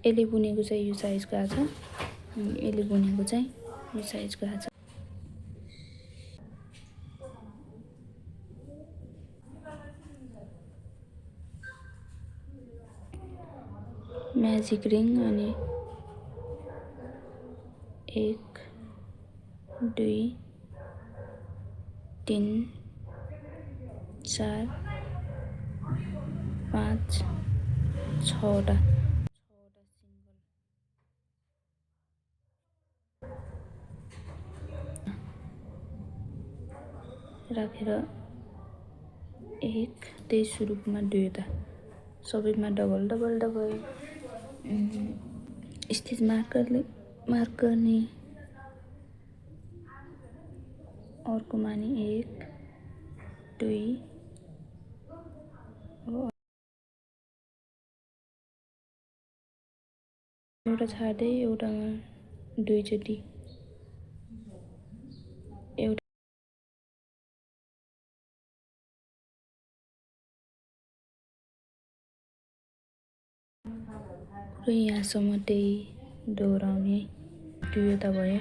यसले बुनेको चाहिँ यो साइजको आएको छ, यसले बुनेको चाहिँ यो साइजको आएको छ। म्याजिक रिङ अनि 1 2 3 4 5 6वटा सिम्बल राखेर 1 त्यही सुरुमा 2वटा सबैमा double double double stitch mark गर्ने, अर्कोमा नि 1 2 एउटा छाड्दै एउटामा 2 चोटि एउटा र यहाँसम्म त्यही दोहोऱ्याउने। 2वटा भयो।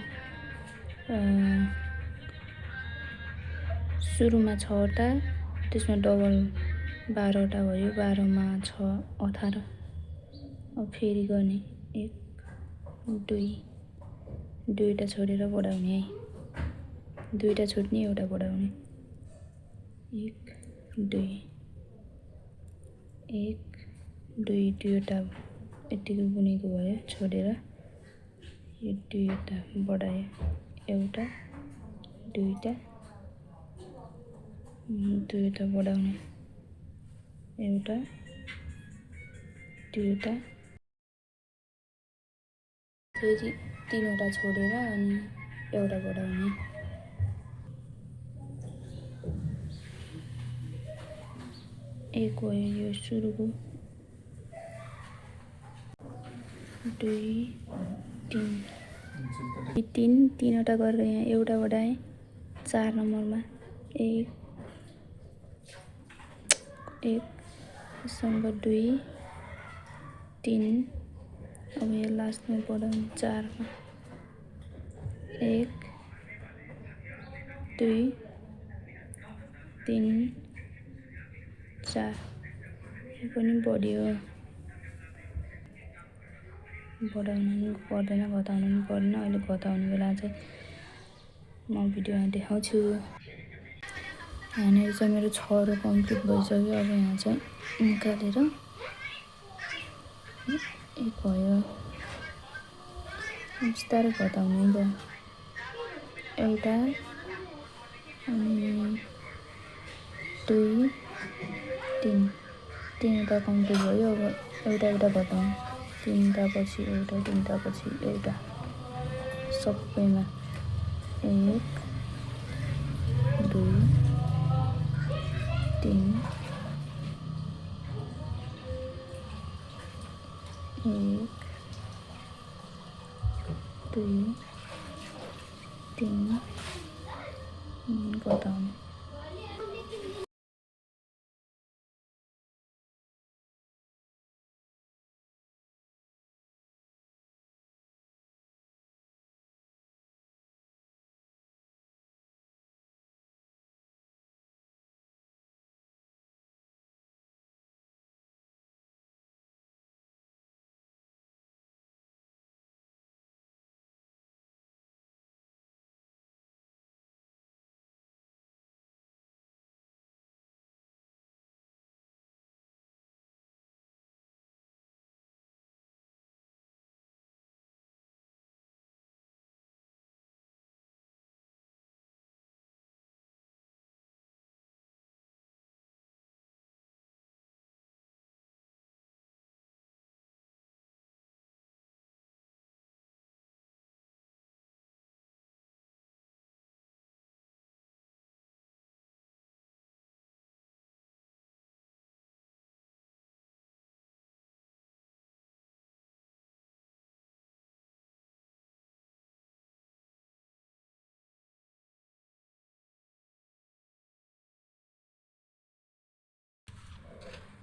सुरुमा 6वटा, त्यसमा डबल 12वटा भयो। 12मा 6 18। अब फेरि गर्ने 1 2 2वटा छोडेर बढाउने है, 2वटा छोड्ने एउटा बढाउने 1 2 1 2 2वटा यतिको बुनेको भयो, छोडेर यो 2वटा बढायो, एउटा 2वटा 2वटा बढाउने, एउटा 2वटा फेरि 3वटा छोडेर अनि एउटा बढाउने। एक भयो यो सुरुको, 2 3 3वटा गरेर यहाँ एउटा बढाएँ। 4 नम्बरमा 1 सँग 2 3। अब यहाँ लास्टमा बढाउने 4मा 1 2 3 4। यो पनि बढ्यो, बढाउनु पनि पर्दैन, घटाउनु पनि पर्दैन। अहिले घटाउने बेला चाहिँ म भिडियोमा देखाउँछु। यहाँनिर चाहिँ मेरो 6 कम्प्लिट भइसक्यो। अब यहाँ चाहिँ निकालेर 1 भयो, बिस्तारै घटाउने भयो, एउटा अनि 2 3 3वटा कम्प्लिट भयो। अब एउटा घटाउनु, 3टा पछि एउटा, 3टा पछि एउटा, सबैमा 1 2 3 1 2 3 घटाउने।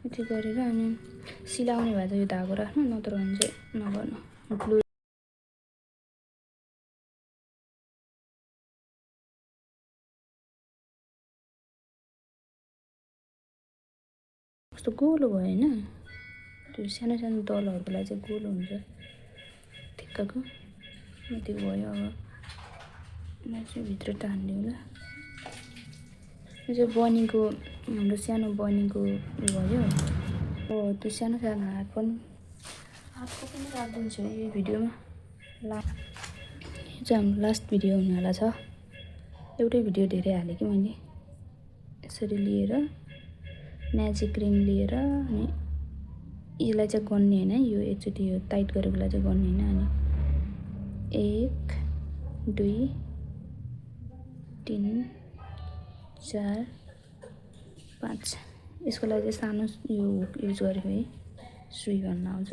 यति गरेर अनि सिलाउने भए चाहिँ यो धागो राख्नु, नत्र भने चाहिँ नगर्नु। ग्लु कस्तो गोलो भयो होइन? त्यो सानो सानो दलहरूको लागि चाहिँ गोलो हुन्छ ठिक्कको। यति भयो। अब म चाहिँ भित्र टानिदिउँला। यो चाहिँ बनीको हाम्रो सानो बनीको भयो। हो त्यो सानो सानो हातको पनि राखिदिन्छु यो भिडियोमा। यो चाहिँ हाम्रो लास्ट भिडियो हुनेवाला छ। एउटै भिडियो धेरै हालेँ कि मैले। यसरी लिएर म्याजिक रिङ लिएर अनि यसलाई चाहिँ गन्ने होइन, यो एकचोटि यो टाइट गरेकोलाई चाहिँ गन्ने होइन। अनि 1 2 3 4 5 यसको लागि चाहिँ सानो यो हुक युज गरेको है, सुई भन्न आउँछ।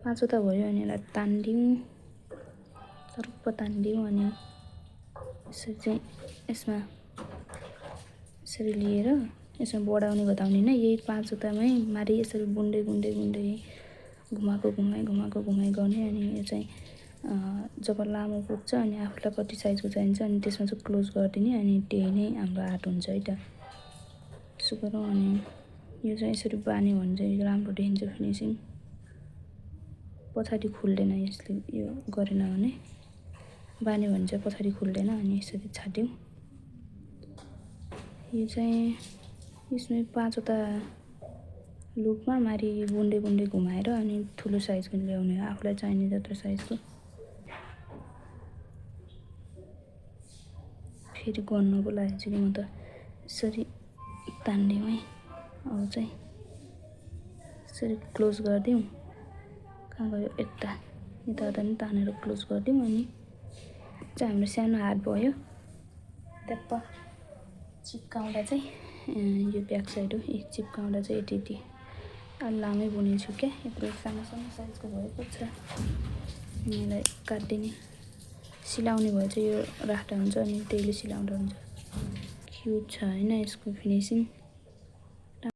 5वटा भयो। अनि यसलाई तानिदिउँ, सर्प तानिदिउँ। अनि यसरी चाहिँ यसमा यसरी लिएर यसमा बढाउने घटाउने होइन, यही 5वटामै माथि यसरी बुन्दै बुन्दै बुन्दै घुमाएको घुमाइ गर्ने। अनि यो चाहिँ जब लामो पुग्छ अनि आफूलाई कति साइजको चाहिन्छ अनि त्यसमा चाहिँ क्लोज गरिदिने। अनि त्यही नै हाम्रो आर्ट हुन्छ है त। यसो गरौँ। अनि यो चाहिँ यसरी बान्यो भने चाहिँ राम्रो देखिन्छ फिनिसिङ। पछाडि खुल्दैन यसले, यो गरेन भने बान्यो भने चाहिँ पछाडि खुल्दैन। अनि यसरी छाड्यौँ। यो चाहिँ यसमा 5वटा लुपमा माथि बुन्दै बुन्दै घुमाएर अनि ठुलो साइजको ल्याउने हो, आफूलाई चाहिने जत्रो साइजको। फेरि गर्नुको लागि चाहिँ म त यसरी तानिदिउँ है। अब चाहिँ यसरी क्लोज गरिदिउँ। कहाँ गयो? यताउता नि तानेर क्लोज गरिदिउँ। अनि चाहिँ हाम्रो सानो हात भयो। ट्याप्प चिप्काउँदा चाहिँ यो ब्याक साइड हो, चिप्काउँदा चाहिँ यति अलि लामै बुनेछु क्या। यत्रो सानो सानो साइजको भएको छ। यसलाई काटिदिने। सिलाउने भयो चाहिँ यो राख्दा हुन्छ, अनि त्यहीले सिलाउँदा हुन्छ। क्युट छ होइन यसको फिनिसिङ।